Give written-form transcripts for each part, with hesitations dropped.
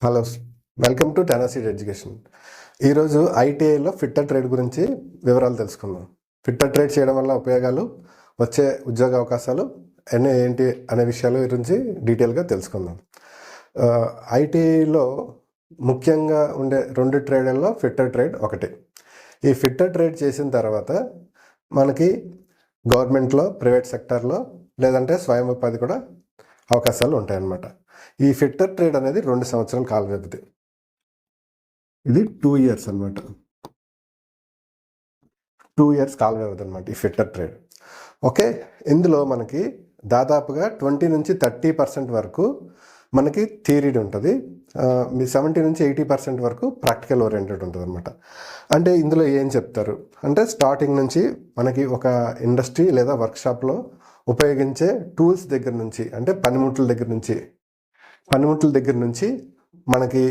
Hello, welcome to టెనసీడ్ education. ఈరోజు ఐటీఐలో ఫిట్టర్ ట్రేడ్ గురించి వివరాలు తెలుసుకుందాం. ఫిట్టర్ ట్రేడ్ చేయడం వల్ల ఉపయోగాలు, వచ్చే ఉద్యోగ అవకాశాలు అన్నీ ఏంటి అనే విషయాల గురించి డీటెయిల్గా తెలుసుకుందాం. ఐటీఐలో ముఖ్యంగా ఉండే రెండు ట్రేడ్లలో ఫిట్టర్ ట్రేడ్ ఒకటి. ఈ ఫిట్టర్ ట్రేడ్ చేసిన తర్వాత మనకి గవర్నమెంట్లో, ప్రైవేట్ సెక్టార్లో లేదంటే స్వయం ఉపాధి కూడా అవకాశాలు ఉంటాయన్నమాట. ఈ ఫిట్టర్ ట్రేడ్ అనేది 2 సంవత్సరాల కాల వ్యవధి. ఇది 2 years అనమాట. 2 years కాల వ్యవధి అనమాట ఈ ఫిట్టర్ ట్రేడ్. ఓకే, ఇందులో మనకి దాదాపుగా 20 నుంచి 30% వరకు మనకి థియరీ ఉంటుంది. 70 నుంచి 80% వరకు ప్రాక్టికల్ ఓరియంటెడ్ ఉంటుంది అనమాట. అంటే ఇందులో ఏం చెప్తారు అంటే, స్టార్టింగ్ నుంచి మనకి ఒక ఇండస్ట్రీ లేదా వర్క్షాప్లో ఉపయోగించే టూల్స్ దగ్గర నుంచి, అంటే పనిముట్ల దగ్గర నుంచి మనకి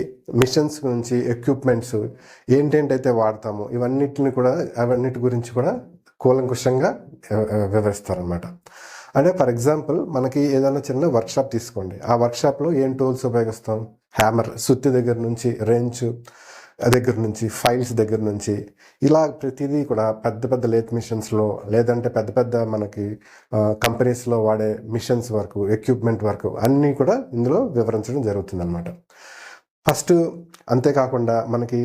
మిషన్స్ నుంచి ఎక్విప్మెంట్స్ ఏంటేంటైతే వాడతామో అవన్నిటి గురించి కూడా కూలంకుషంగా వివరిస్తారనమాట. అంటే ఫర్ ఎగ్జాంపుల్, మనకి ఏదైనా చిన్న వర్క్షాప్ తీసుకోండి. ఆ వర్క్షాప్లో ఏం టూల్స్ ఉపయోగిస్తాం? హ్యామర్, సుత్తి దగ్గర నుంచి, రెంచ్ దగ్గర నుంచి, ఫైల్స్ దగ్గర నుంచి, ఇలా ప్రతిదీ కూడా పెద్ద పెద్ద లేత్ మిషన్స్లో లేదంటే పెద్ద పెద్ద మనకి కంపెనీస్లో వాడే మిషన్స్ వరకు, ఎక్విప్మెంట్ వరకు అన్నీ కూడా ఇందులో వివరించడం జరుగుతుంది అనమాట. ఫస్ట్ అంతేకాకుండా మనకి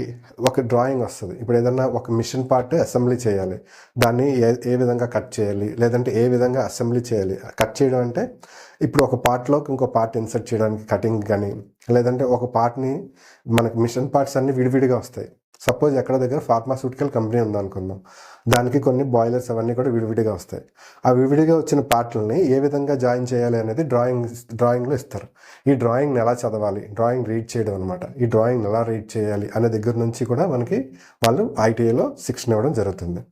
ఒక డ్రాయింగ్ వస్తుంది. ఇప్పుడు ఏదన్నా ఒక మిషన్ పార్ట్ అసెంబ్లీ చేయాలి, దాన్ని ఏ విధంగా కట్ చేయాలి, లేదంటే ఏ విధంగా అసెంబ్లీ చేయాలి. కట్ చేయడం అంటే ఇప్పుడు ఒక పార్ట్లోకి ఇంకో పార్ట్ ఇన్సర్ట్ చేయడానికి కటింగ్ కానీ, లేదంటే ఒక పార్ట్ని, మనకి మిషన్ పార్ట్స్ అన్నీ విడివిడిగా వస్తాయి. సపోజ్ ఎక్కడ దగ్గర ఫార్మాస్యూటికల్ కంపెనీ ఉందనుకుందాం, దానికి కొన్ని బాయిలర్స్ అవన్నీ కూడా విడివిడిగా వస్తాయి. ఆ విడివిడిగా వచ్చిన పార్ట్లని ఏ విధంగా జాయిన్ చేయాలి అనేది డ్రాయింగ్లో ఇస్తారు. ఈ డ్రాయింగ్ని ఎలా చదవాలి, డ్రాయింగ్ రీడ్ చేయడం అనమాట. ఈ డ్రాయింగ్ని ఎలా రీడ్ చేయాలి అనే దగ్గర నుంచి కూడా మనకి వాళ్ళు ఐటీఐలో శిక్షణ ఇవ్వడం జరుగుతుంది.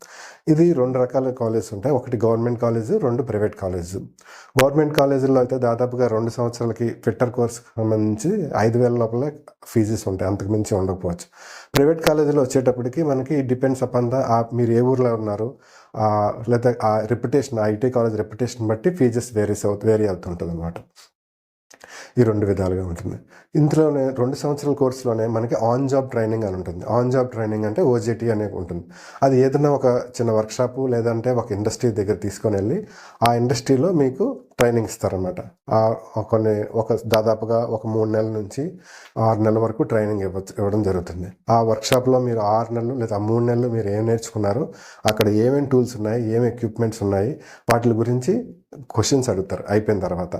ఇది 2 రకాల కాలేజెస్ ఉంటాయి. ఒకటి government college, 2 private college. Government కాలేజీల్లో అయితే దాదాపుగా 2 సంవత్సరాలకి ఫిట్టర్ కోర్స్ సంబంధించి 5,000 లోపల ఫీజెస్ ఉంటాయి, అంతకుమించి ఉండకపోవచ్చు. ప్రైవేట్ కాలేజీలో వచ్చేటప్పటికి మనకి డిపెండ్స్ అపాన్ మీరు ఏ ఊర్లో ఉన్నారు, లేదా ఆ రెప్యుటేషన్, ఐటీ కాలేజ్ రెప్యుటేషన్ బట్టి ఫీజెస్ వేరీ అవుతుంటుంది అనమాట. ఈ 2 విధాలుగా ఉంటుంది. ఇందులోనే 2 సంవత్సరాల కోర్సులోనే మనకి ఆన్ జాబ్ ట్రైనింగ్ అని ఉంటుంది. ఆన్ జాబ్ ట్రైనింగ్ అంటే ఓజేటీ అనేది ఉంటుంది. అది ఏదైనా ఒక చిన్న వర్క్షాపు లేదంటే ఒక ఇండస్ట్రీ దగ్గర తీసుకొని వెళ్ళి ఆ ఇండస్ట్రీలో మీకు ట్రైనింగ్ ఇస్తారనమాట. దాదాపుగా ఒక 3 నెలల నుంచి 6 నెలల వరకు ట్రైనింగ్ ఇవ్వడం జరుగుతుంది. ఆ వర్క్షాప్లో మీరు 6 నెలలు లేదా 3 నెలలు మీరు ఏం నేర్చుకున్నారు, అక్కడ ఏమేమి టూల్స్ ఉన్నాయి, ఏం ఎక్విప్మెంట్స్ ఉన్నాయి, వాటి గురించి క్వశ్చన్స్ అడుగుతారు. అయిపోయిన తర్వాత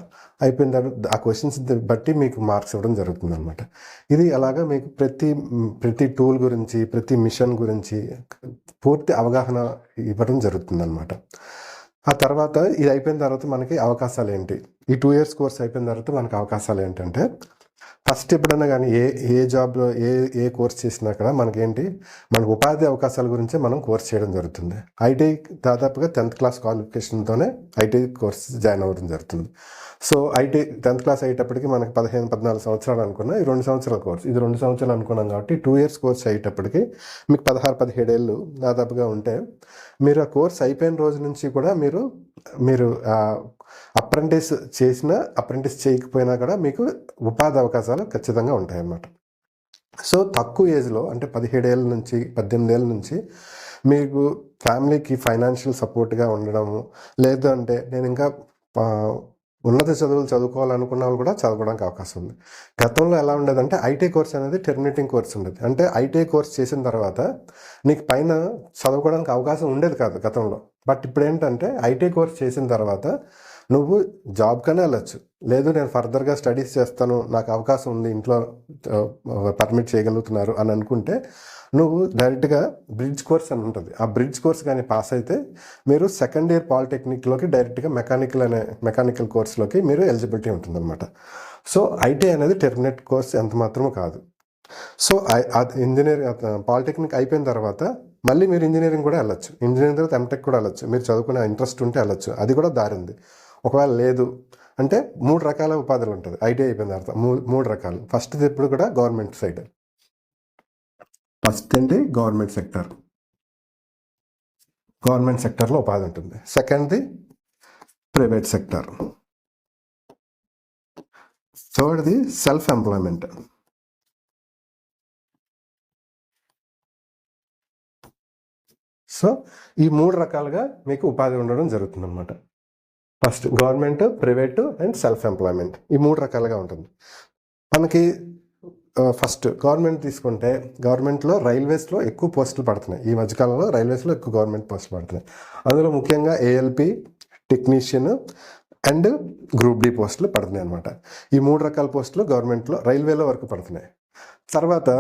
ఆ క్వశ్చన్స్ బట్టి మీకు మార్క్స్ ఇవ్వడం జరుగుతుంది అనమాట. ఇది అలాగా మీకు ప్రతి టూల్ గురించి, ప్రతి మిషన్ గురించి పూర్తి అవగాహన ఇవ్వడం జరుగుతుంది అనమాట. ఆ తర్వాత ఇది అయిపోయిన తర్వాత మనకి అవకాశాలు ఏంటి, ఈ 2 years కోర్స్ అయిపోయిన తర్వాత మనకి అవకాశాలు ఏంటంటే, ఫస్ట్ ఎప్పుడైనా కానీ ఏ జాబ్లో ఏ కోర్స్ చేసినా కూడా మనకు ఉపాధి అవకాశాల గురించే మనం కోర్స్ చేయడం జరుగుతుంది. ఐటీ దాదాపుగా 10th క్లాస్ క్వాలిఫికేషన్తోనే ఐటీ కోర్స్ జాయిన్ అవ్వడం జరుగుతుంది. సో ఐటీ 10th క్లాస్ అయ్యేటప్పటికి మనకి 15-14 సంవత్సరాలు అనుకున్నా, ఈ 2 సంవత్సరాల కోర్స్, ఇది 2 సంవత్సరాలు అనుకున్నాం కాబట్టి 2 years కోర్స్ అయ్యేటప్పటికి మీకు 16-17 ఏళ్ళు దాదాపుగా ఉంటే, మీరు ఆ కోర్స్ అయిపోయిన రోజు నుంచి కూడా మీరు అప్రెంటిస్ చేసినా, అప్రెంటిస్ చేయకపోయినా కూడా మీకు ఉపాధి అవకాశాలు ఖచ్చితంగా ఉంటాయన్నమాట. సో తక్కువ ఏజ్లో, అంటే 17 ఏళ్ళ నుంచి 18 ఏళ్ళ నుంచి మీకు ఫ్యామిలీకి ఫైనాన్షియల్ సపోర్ట్గా ఉండడము, లేదంటే నేను ఇంకా ఉన్నత చదువులు చదువుకోవాలనుకున్న వాళ్ళు కూడా చదవడానికి అవకాశం ఉంది. గతంలో ఎలా ఉండేదంటే, ఐటీ కోర్స్ అనేది టెర్మినేటింగ్ కోర్స్ ఉండేది. అంటే ఐటీ కోర్స్ చేసిన తర్వాత నీకు పైన చదువుకోవడానికి అవకాశం ఉండేది కాదు గతంలో. బట్ ఇప్పుడు ఏంటంటే, ఐటీ కోర్స్ చేసిన తర్వాత నువ్వు జాబ్ కన్నా వెళ్ళచ్చు, లేదు నేను ఫర్దర్గా స్టడీస్ చేస్తాను, నాకు అవకాశం ఉంది, ఇంట్లో పర్మిట్ చేయగలుగుతున్నారు అని అనుకుంటే, నువ్వు డైరెక్ట్గా బ్రిడ్జ్ కోర్స్ అని ఉంటుంది. ఆ బ్రిడ్జ్ కోర్స్ కానీ పాస్ అయితే మీరు సెకండ్ ఇయర్ పాలిటెక్నిక్లోకి డైరెక్ట్గా మెకానికల్ కోర్స్లోకి మీరు ఎలిజిబిలిటీ ఉంటుందన్నమాట. సో ఐటీ అనేది టెర్మినేట్ కోర్స్ ఎంత మాత్రమూ కాదు. సో పాలిటెక్నిక్ అయిపోయిన తర్వాత మళ్ళీ మీరు ఇంజనీరింగ్ కూడా వెళ్ళచ్చు. ఇంజనీరింగ్ తర్వాత ఎంటెక్ కూడా వెళ్ళచ్చు. మీరు చదువుకునే ఇంట్రెస్ట్ ఉంటే వెళ్ళచ్చు, అది కూడా దారి ఉంది. ఒకవేళ లేదు అంటే 3 రకాల ఉపాధులు ఉంటుంది ఐటీ అయిపోయిన తర్వాత. 3 రకాలు. ఫస్ట్ ఎప్పుడు కూడా గవర్నమెంట్ సైడ్, ఫస్ట్ ఏంటి గవర్నమెంట్ సెక్టర్లో ఉపాధి ఉంటుంది. సెకండ్ది ప్రైవేట్ సెక్టర్. థర్డ్ది సెల్ఫ్ ఎంప్లాయ్మెంట్. సో ఈ 3 రకాలుగా మీకు ఉపాధి ఉండడం జరుగుతుంది అనమాట. First government, private and self employment, ఈ 3 రకాలుగా ఉంటుంది. మనకి ఫస్ట్ గవర్నమెంట్ తీసుకుంటే గవర్నమెంట్లో రైల్వేస్లో ఎక్కువ పోస్టులు పడుతున్నాయి. ఈ మధ్యకాలంలో రైల్వేస్లో ఎక్కువ గవర్నమెంట్ పోస్టులు పడుతున్నాయి. అందులో ముఖ్యంగా ALP, technician and group D పోస్టులు పడుతున్నాయి అనమాట. ఈ 3 రకాల పోస్టులు గవర్నమెంట్లో రైల్వేలో వరకు పడుతున్నాయి. తర్వాత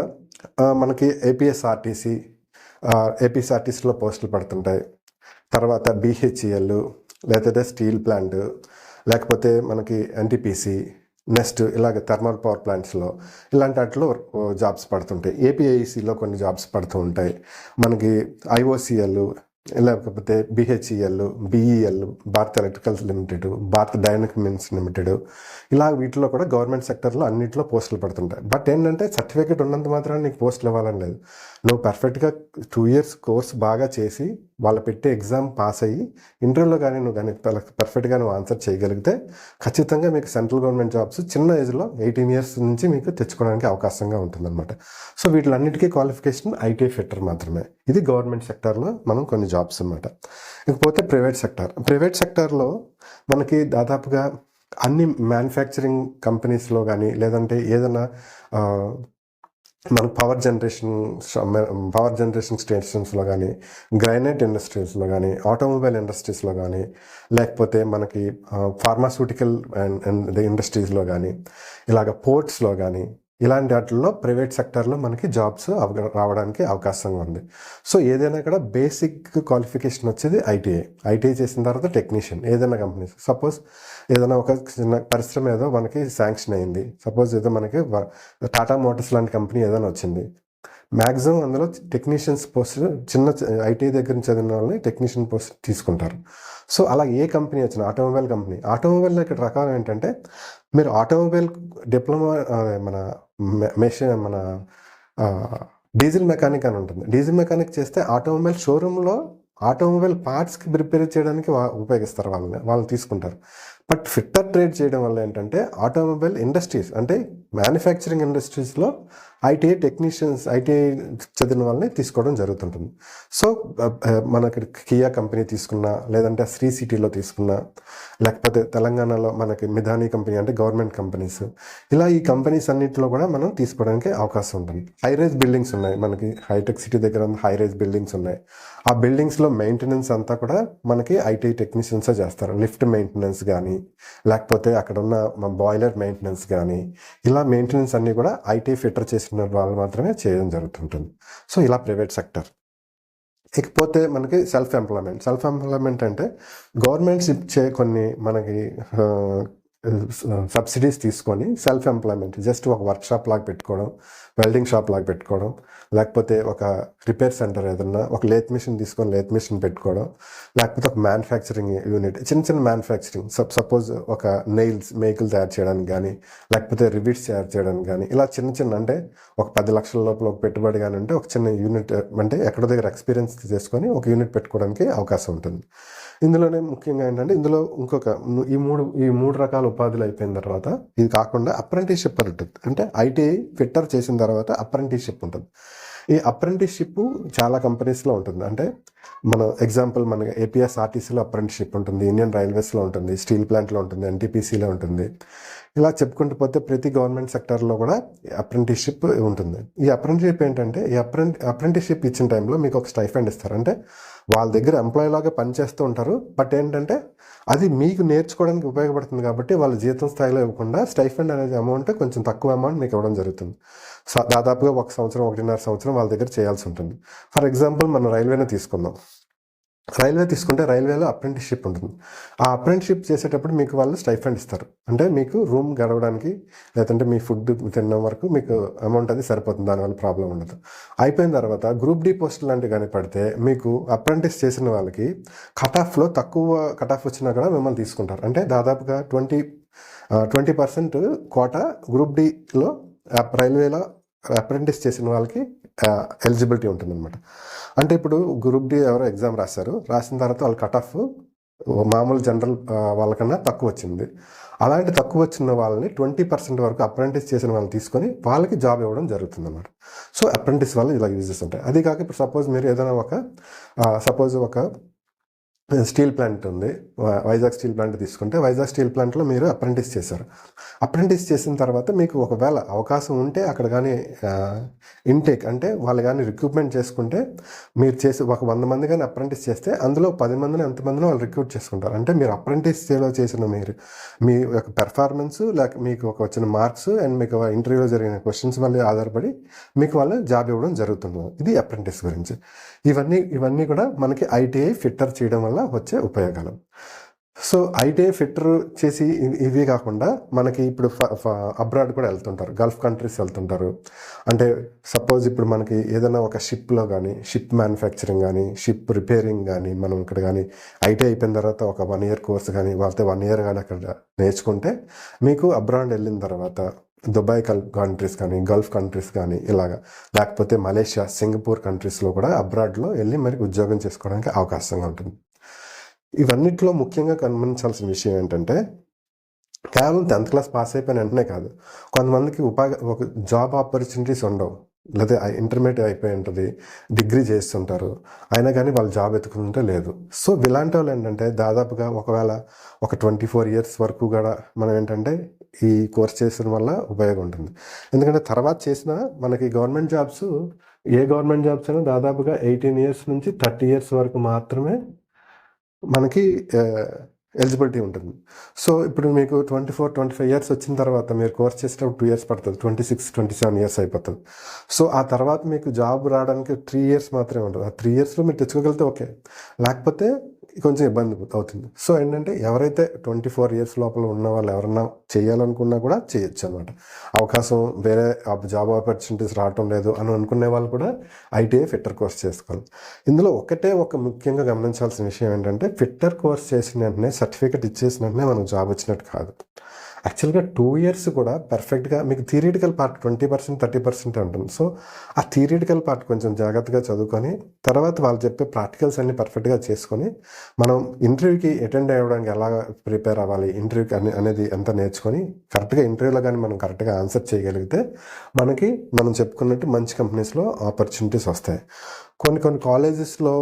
మనకి ఏపీఎస్ఆర్టీసీలో పోస్టులు పడుతుంటాయి. తర్వాత బిహెచ్ఈఎల్, లేకపోతే స్టీల్ ప్లాంట్, లేకపోతే మనకి ఎన్టీపీసీ, నెక్స్ట్ ఇలాగ థర్మల్ పవర్ ప్లాంట్స్లో ఇలాంటి వాటిలో జాబ్స్ పడుతుంటాయి. ఏపీఐసిలో కొన్ని జాబ్స్ పడుతూ ఉంటాయి. మనకి ఐఓసిఎల్, లేకపోతే BHEL, BEL, Bharat electricals limited, Bharat dynamics limited, ఇలా వీటిలో కూడా గవర్నమెంట్ సెక్టర్లో అన్నింటిలో పోస్టులు పడుతుంటాయి. బట్ ఏంటంటే సర్టిఫికేట్ ఉన్నంత మాత్రాన్ని నీకు పోస్టులు ఇవ్వాలని లేదు. నువ్వు పర్ఫెక్ట్గా 2 years కోర్స్ బాగా చేసి వాళ్ళు పెట్టే ఎగ్జామ్ పాస్ అయ్యి ఇంటర్వ్యూలో కానీ నువ్వు కానీ పర్ఫెక్ట్గా నువ్వు ఆన్సర్ చేయగలిగితే ఖచ్చితంగా మీకు సెంట్రల్ గవర్నమెంట్ జాబ్స్ చిన్న ఏజ్లో 18 years నుంచి మీకు తెచ్చుకోవడానికి అవకాశంగా ఉంటుందన్నమాట. సో వీటిలన్నిటికీ క్వాలిఫికేషన్ ఐటీఐ ఫిట్టర్ మాత్రమే. ఇది గవర్నమెంట్ సెక్టార్లో మనం కొన్ని జాబ్స్ అన్నమాట. ఇకపోతే ప్రైవేట్ సెక్టార్లో మనకి దాదాపుగా అన్ని మ్యానుఫ్యాక్చరింగ్ కంపెనీస్లో కానీ, లేదంటే ఏదైనా మన పవర్ జనరేషన్ స్టేషన్స్లో కానీ, గ్రైనైట్ ఇండస్ట్రీస్లో కానీ, ఆటోమొబైల్ ఇండస్ట్రీస్లో కానీ, లేకపోతే మనకి ఫార్మాస్యూటికల్ అండ్ ఇండస్ట్రీస్లో కానీ, ఇలాగ పోర్ట్స్లో కానీ, ఇలాంటి వాటిల్లో ప్రైవేట్ సెక్టర్లో మనకి జాబ్స్ రావడానికి అవకాశంగా ఉంది. సో ఏదైనా కూడా బేసిక్ క్వాలిఫికేషన్ వచ్చేది ఐటీఐ చేసిన తర్వాత టెక్నీషియన్. ఏదైనా కంపెనీస్ సపోజ్ ఏదైనా ఒక చిన్న పరిశ్రమ ఏదో మనకి శాంక్షన్ అయింది, సపోజ్ ఏదో మనకి టాటా మోటార్స్ లాంటి కంపెనీ ఏదైనా వచ్చింది, మ్యాక్సిమం అందులో టెక్నీషియన్స్ పోస్ట్ చిన్న ఐటీఐ దగ్గర నుంచి చదివిన వాళ్ళని టెక్నీషియన్ పోస్ట్ తీసుకుంటారు. సో అలా ఏ కంపెనీ వచ్చినా, ఆటోమొబైల్లో ఇక్కడ రకాలు ఏంటంటే మీరు ఆటోమొబైల్ డిప్లొమా, మన డీజిల్ మెకానిక్ అని ఉంటుంది. డీజిల్ మెకానిక్ చేస్తే ఆటోమొబైల్ షోరూంలో ఆటోమొబైల్ పార్ట్స్కి ప్రిపేర్ చేయడానికి ఉపయోగిస్తారు, వాళ్ళని తీసుకుంటారు. బట్ ఫిట్టర్ ట్రేడ్ చేయడం వల్ల ఏంటంటే ఆటోమొబైల్ ఇండస్ట్రీస్ అంటే మ్యానుఫ్యాక్చరింగ్ ఇండస్ట్రీస్లో ఐటీఐ చదివిన వాళ్ళని తీసుకోవడం జరుగుతుంటుంది. సో మనకి కియా కంపెనీ తీసుకున్నా, లేదంటే శ్రీ సిటీలో తీసుకున్నా, లేకపోతే తెలంగాణలో మనకి మిధాని కంపెనీ అంటే గవర్నమెంట్ కంపెనీస్, ఇలా ఈ కంపెనీస్ అన్నింటిలో కూడా మనం తీసుకోవడానికి అవకాశం ఉంటుంది. హైరైజ్ బిల్డింగ్స్ ఉన్నాయి మనకి, హైటెక్ సిటీ దగ్గర హైరైజ్ బిల్డింగ్స్ ఉన్నాయి. ఆ బిల్డింగ్స్లో మెయింటెనెన్స్ అంతా కూడా మనకి ఐటీఐ టెక్నీషియన్సే చేస్తారు. లిఫ్ట్ మెయింటెనెన్స్ కానీ, లేకపోతే అక్కడ ఉన్న బాయిలర్ మెయింటెనెన్స్ కానీ, ఇలా మెయింటెనెన్స్ అన్నీ కూడా ఐటీఐ ఫిట్టర్ చేసిన వాళ్ళు మాత్రమే చేయడం జరుగుతుంటుంది. సో ఇలా ప్రైవేట్ సెక్టర్. ఇకపోతే మనకి సెల్ఫ్ ఎంప్లాయ్మెంట్ అంటే గవర్నమెంట్స్ ఇచ్చే కొన్ని మనకి సబ్సిడీస్ తీసుకొని సెల్ఫ్ ఎంప్లాయ్మెంట్, జస్ట్ ఒక వర్క్షాప్ లాగా పెట్టుకోవడం, వెల్డింగ్ షాప్ లాగా పెట్టుకోవడం, లేకపోతే ఒక రిపేర్ సెంటర్ ఏదన్నా ఒక లేత్ మిషన్ తీసుకొని లేత్ మిషన్ పెట్టుకోవడం, లేకపోతే ఒక మ్యానుఫ్యాక్చరింగ్ యూనిట్, చిన్న మ్యానుఫ్యాక్చరింగ్, సపోజ్ ఒక మేకులు తయారు చేయడానికి కానీ, లేకపోతే రిబిట్స్ తయారు చేయడానికి కానీ, ఇలా చిన్న అంటే ఒక 10 లక్షల లోపల ఒక పెట్టుబడి కానీ ఉంటే ఒక చిన్న యూనిట్ అంటే ఎక్కడో దగ్గర ఎక్స్పీరియన్స్ చేసుకొని ఒక యూనిట్ పెట్టుకోవడానికి అవకాశం ఉంటుంది. ఇందులోనే ముఖ్యంగా ఏంటంటే ఇందులో ఇంకొక ఈ మూడు రకాల ఉపాధులు అయిపోయిన తర్వాత ఇది కాకుండా అప్రెంటిస్షిప్ ఉంటుంది. అంటే ఐటీఐ ఫిట్టర్ చేసిన తర్వాత అప్రెంటిస్షిప్ ఉంటుంది. ఈ అప్రెంటిస్షిప్ చాలా కంపెనీస్లో ఉంటుంది. అంటే మన ఎగ్జాంపుల్ మన ఏపీఎస్ఆర్టీసీలో అప్రెంటిస్షిప్ ఉంటుంది, ఇండియన్ రైల్వేస్లో ఉంటుంది, స్టీల్ ప్లాంట్లో ఉంటుంది, ఎన్టీపీసీలో ఉంటుంది. ఇలా చెప్పుకుంటూ పోతే ప్రతి గవర్నమెంట్ సెక్టర్లో కూడా అప్రెంటిస్షిప్ ఉంటుంది. ఈ అప్రెంటిస్షిప్ ఏంటంటే ఈ అప్రెంటిస్షిప్ ఇచ్చిన టైంలో మీకు ఒక స్టైఫండ్ ఇస్తారు. అంటే వాళ్ళ దగ్గర ఎంప్లాయీ లాగా పనిచేస్తూ ఉంటారు. బట్ ఏంటంటే అది మీకు నేర్చుకోవడానికి ఉపయోగపడుతుంది కాబట్టి వాళ్ళ జీతం స్థాయిలో ఇవ్వకుండా స్టైఫండ్ అనేది అమౌంట్ కొంచెం తక్కువ అమౌంట్ మీకు ఇవ్వడం జరుగుతుంది. దాదాపుగా 1 సంవత్సరం 1.5 సంవత్సరం వాళ్ళ దగ్గర చేయాల్సి ఉంటుంది. ఫర్ ఎగ్జాంపుల్ మనం రైల్వేనే తీసుకుందాం. రైల్వే తీసుకుంటే రైల్వేలో అప్రెంటిస్షిప్ ఉంటుంది. ఆ అప్రెంటిస్షిప్ చేసేటప్పుడు మీకు వాళ్ళు స్టైఫండ్ ఇస్తారు. అంటే మీకు రూమ్ గడవడానికి లేదంటే మీ ఫుడ్ తినడం వరకు మీకు అమౌంట్ అది సరిపోతుంది, దానివల్ల ప్రాబ్లం ఉండదు. అయిపోయిన తర్వాత గ్రూప్ డి పోస్ట్ లాంటివి కానీ పడితే మీకు అప్రెంటిస్ చేసిన వాళ్ళకి కటాఫ్లో తక్కువ కటాఫ్ వచ్చినా కూడా మిమ్మల్ని తీసుకుంటారు. అంటే దాదాపుగా 20% కోటా గ్రూప్ డిలో రైల్వేలో అప్రెంటిస్ చేసిన వాళ్ళకి ఎలిజిబిలిటీ ఉంటుందన్నమాట. అంటే ఇప్పుడు గ్రూప్ డి ఎవరో ఎగ్జామ్ రాసిన తర్వాత వాళ్ళు కట్ ఆఫ్ మామూలు జనరల్ వాళ్ళకన్నా తక్కువ వచ్చింది. అలాంటి తక్కువ వచ్చిన వాళ్ళని 20% వరకు అప్రెంటిస్ చేసిన వాళ్ళని తీసుకొని వాళ్ళకి జాబ్ ఇవ్వడం జరుగుతుంది అన్నమాట. సో అప్రెంటిస్ వల్ల ఇలా యూజెస్ ఉంటాయి. అది కాక ఇప్పుడు సపోజ్ మీరు ఏదైనా ఒక స్టీల్ ప్లాంట్ ఉంది, వైజాగ్ స్టీల్ ప్లాంట్ తీసుకుంటే వైజాగ్ స్టీల్ ప్లాంట్లో మీరు అప్రెంటిస్ చేశారు. అప్రెంటిస్ చేసిన తర్వాత మీకు ఒకవేళ అవకాశం ఉంటే అక్కడ కానీ ఇంటేక్ అంటే వాళ్ళు కానీ రిక్రూట్మెంట్ చేసుకుంటే మీరు చేసి ఒక 100 మంది కానీ అప్రెంటిస్ చేస్తే అందులో 10 మందిని ఎంతమందిని వాళ్ళు రిక్రూట్ చేసుకుంటారు. అంటే మీరు అప్రెంటిస్లో చేసిన మీ యొక్క పెర్ఫార్మెన్స్ లేక మీకు ఒక వచ్చిన మార్క్స్ అండ్ మీకు ఇంటర్వ్యూలో జరిగిన క్వశ్చన్స్ వల్ల ఆధారపడి మీకు వాళ్ళు జాబ్ ఇవ్వడం జరుగుతుంది. ఇది అప్రెంటిస్ గురించి. ఇవన్నీ కూడా మనకి ఐటీఐ ఫిట్టర్ చేయడం వల్ల వచ్చే ఉపయోగాలు. సో ఐటీఐ ఫిట్టర్ చేసి ఇవి కాకుండా మనకి ఇప్పుడు అబ్రాడ్ కూడా వెళ్తుంటారు, గల్ఫ్ కంట్రీస్ వెళ్తుంటారు. అంటే సపోజ్ ఇప్పుడు మనకి ఏదైనా ఒక షిప్లో కానీ షిప్ మ్యానుఫ్యాక్చరింగ్ కానీ షిప్ రిపేరింగ్ కానీ మనం ఇక్కడ కానీ ఐటీఐ అయిపోయిన తర్వాత ఒక 1 year కోర్స్ కానీ వాళ్ళతో 1 year కానీ అక్కడ నేర్చుకుంటే మీకు అబ్రాడ్ వెళ్ళిన తర్వాత దుబాయ్ కంట్రీస్ కానీ గల్ఫ్ కంట్రీస్ కానీ ఇలాగా, లేకపోతే మలేషియా, సింగపూర్ కంట్రీస్లో కూడా అబ్రాడ్లో వెళ్ళి మరి ఉద్యోగం చేసుకోవడానికి అవకాశంగా ఉంటుంది. ఇవన్నిట్లో ముఖ్యంగా గమనించాల్సిన విషయం ఏంటంటే కేవలం 10th class పాస్ అయిపోయిన వెంటనే కాదు, కొంతమందికి ఒక జాబ్ ఆపర్చునిటీస్ ఉండవు, లేదా ఇంటర్మీడియట్ అయిపోయి ఉంటుంది, డిగ్రీ చేస్తుంటారు, అయినా కానీ వాళ్ళు జాబ్ ఎత్తుకుంటే లేదు. సో ఇలాంటి వాళ్ళు ఏంటంటే దాదాపుగా ఒకవేళ ఒక 24 years వరకు కూడా మనం ఏంటంటే ఈ కోర్స్ చేసిన వల్ల ఉపయోగం ఉంటుంది. ఎందుకంటే తర్వాత చేసిన మనకి గవర్నమెంట్ జాబ్స్ అయినా దాదాపుగా 18 years నుంచి 30 years వరకు మాత్రమే మనకి ఎలిజిబిలిటీ ఉంటుంది. సో ఇప్పుడు మీకు 24-25 years వచ్చిన తర్వాత మీరు కోర్స్ చేసేటప్పుడు 2 years పడుతుంది, 26-27 years అయిపోతుంది. సో ఆ తర్వాత మీకు జాబ్ రావడానికి 3 years మాత్రమే ఉంటుంది. ఆ 3 yearsలో మీరు తెచ్చుకోగలిగితే ఓకే, లేకపోతే కొంచెం ఇబ్బంది అవుతుంది. సో ఏంటంటే ఎవరైతే 24 years లోపల ఉన్న వాళ్ళు ఎవరన్నా చేయాలనుకున్నా కూడా చేయొచ్చు అనమాట. అవకాశం వేరే జాబ్ ఆపర్చునిటీస్ రావటం లేదు అని అనుకునే వాళ్ళు కూడా ఐటీఐ ఫిట్టర్ కోర్స్ చేసుకోవాలి. ఇందులో ఒక ముఖ్యంగా గమనించాల్సిన విషయం ఏంటంటే ఫిట్టర్ కోర్స్ చేసిన వెంటనే సర్టిఫికేట్ ఇచ్చేసిన వెంటనే మనకు జాబ్ వచ్చినట్టు కాదు. యాక్చువల్గా 2 years కూడా పర్ఫెక్ట్గా మీకు థియరిటికల్ పార్ట్ 20%-30% ఉంటుంది. సో ఆ థియరిటికల్ పార్ట్ కొంచెం జాగ్రత్తగా చదువుకొని తర్వాత వాళ్ళు చెప్పే ప్రాక్టికల్స్ అన్ని పర్ఫెక్ట్గా చేసుకొని మనం ఇంటర్వ్యూకి అటెండ్ అవ్వడానికి ఎలా ప్రిపేర్ అవ్వాలి, ఇంటర్వ్యూకి అనేది ఎంత నేర్చుకొని కరెక్ట్గా ఇంటర్వ్యూలో కానీ మనం కరెక్ట్గా ఆన్సర్ చేయగలిగితే మనం చెప్పుకున్నట్టు మంచి కంపెనీస్లో ఆపర్చునిటీస్ వస్తాయి. కొన్ని కాలేజెస్లో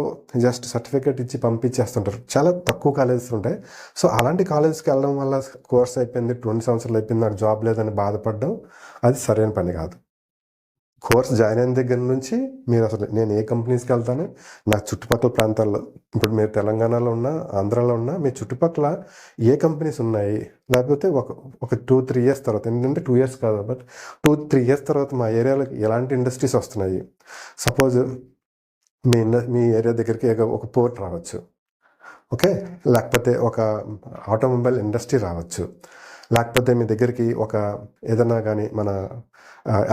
జస్ట్ సర్టిఫికేట్ ఇచ్చి పంపించేస్తుంటారు, చాలా తక్కువ కాలేజెస్ ఉంటాయి. సో అలాంటి కాలేజెస్కి వెళ్ళడం వల్ల కోర్స్ అయిపోయింది, 20 సంవత్సరాలు అయిపోయింది, నాకు జాబ్ లేదని బాధపడడం అది సరైన పని కాదు. కోర్స్ జాయిన్ అయిన దగ్గర నుంచి మీరు అసలు నేను ఏ కంపెనీస్కి వెళ్తాను, నా చుట్టుపక్కల ప్రాంతాల్లో ఇప్పుడు మీరు తెలంగాణలో ఉన్నా ఆంధ్రాలో ఉన్నా మీ చుట్టుపక్కల ఏ కంపెనీస్ ఉన్నాయి, లేకపోతే ఒక 2-3 years తర్వాత, ఏంటంటే 2 years కాదు బట్ 2-3 years తర్వాత మా ఏరియాలో ఎలాంటి ఇండస్ట్రీస్ వస్తున్నాయి. సపోజ్ మీ ఏరియా దగ్గరికి ఒక పోర్ట్ రావచ్చు, ఓకే, లేకపోతే ఒక ఆటోమొబైల్ ఇండస్ట్రీ రావచ్చు, లేకపోతే మీ దగ్గరికి ఏదైనా కానీ మన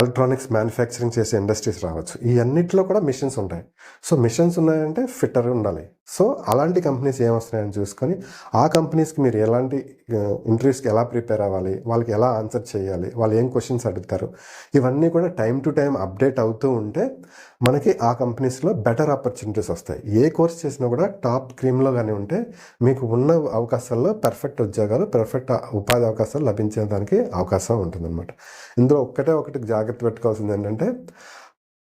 ఎలక్ట్రానిక్స్ మ్యానుఫ్యాక్చరింగ్ చేసే ఇండస్ట్రీస్ రావచ్చు. ఈ అన్నింటిలో కూడా మిషన్స్ ఉంటాయి. సో మిషన్స్ ఉన్నాయంటే ఫిట్టర్ ఉండాలి. సో అలాంటి కంపెనీస్ ఏమొస్తున్నాయని చూసుకొని ఆ కంపెనీస్కి మీరు ఎలాంటి ఇంటర్వ్యూస్కి ఎలా ప్రిపేర్ అవ్వాలి, వాళ్ళకి ఎలా ఆన్సర్ చేయాలి, వాళ్ళు ఏం క్వశ్చన్స్ అడుగుతారు, ఇవన్నీ కూడా టైం టు టైం అప్డేట్ అవుతూ ఉంటే మనకి ఆ కంపెనీస్లో బెటర్ ఆపర్చునిటీస్ వస్తాయి. ఏ కోర్స్ చేసినా కూడా టాప్ క్రీమ్లో కానీ ఉంటే మీకు ఉన్న అవకాశాల్లో పర్ఫెక్ట్ ఉద్యోగాలు, పర్ఫెక్ట్ ఉపాధి అవకాశాలు లభించేదానికి అవకాశం ఉంటుందన్నమాట. ఇందులో ఒకటి జాగ్రత్త పెట్టుకోవాల్సింది ఏంటంటే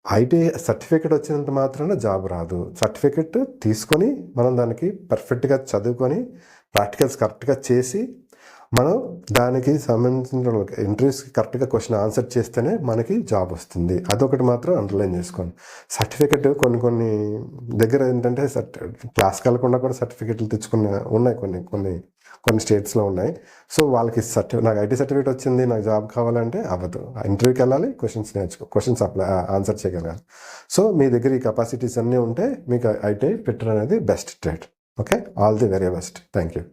ఐటీఐ సర్టిఫికేట్ వచ్చినంత మాత్రాన జాబ్ రాదు. సర్టిఫికేట్ తీసుకొని మనం దానికి పర్ఫెక్ట్గా చదువుకొని ప్రాక్టికల్స్ కరెక్ట్గా చేసి మనం దానికి సంబంధించిన ఇంటర్వ్యూస్కి కరెక్ట్గా క్వశ్చన్ ఆన్సర్ చేస్తేనే మనకి జాబ్ వస్తుంది. అదొకటి మాత్రం అండర్లైన్ చేసుకోండి. సర్టిఫికెట్ కొన్ని దగ్గర ఏంటంటే క్లాస్కి వెళ్ళకుండా కూడా సర్టిఫికెట్లు తెచ్చుకున్న ఉన్నాయి, కొన్ని స్టేట్స్లో ఉన్నాయి. సో వాళ్ళకి నాకు ఐటీ సర్టిఫికేట్ వచ్చింది, నాకు జాబ్ కావాలంటే అవ్వదు. ఇంటర్వ్యూకి వెళ్ళాలి, క్వశ్చన్స్ ఆన్సర్ చేయగలగాలి. సో మీ దగ్గర ఈ కెపాసిటీస్ అన్నీ ఉంటే మీకు ఐటీఐ ఫిట్టర్ అనేది best trade. Okay, all the very best. Thank you.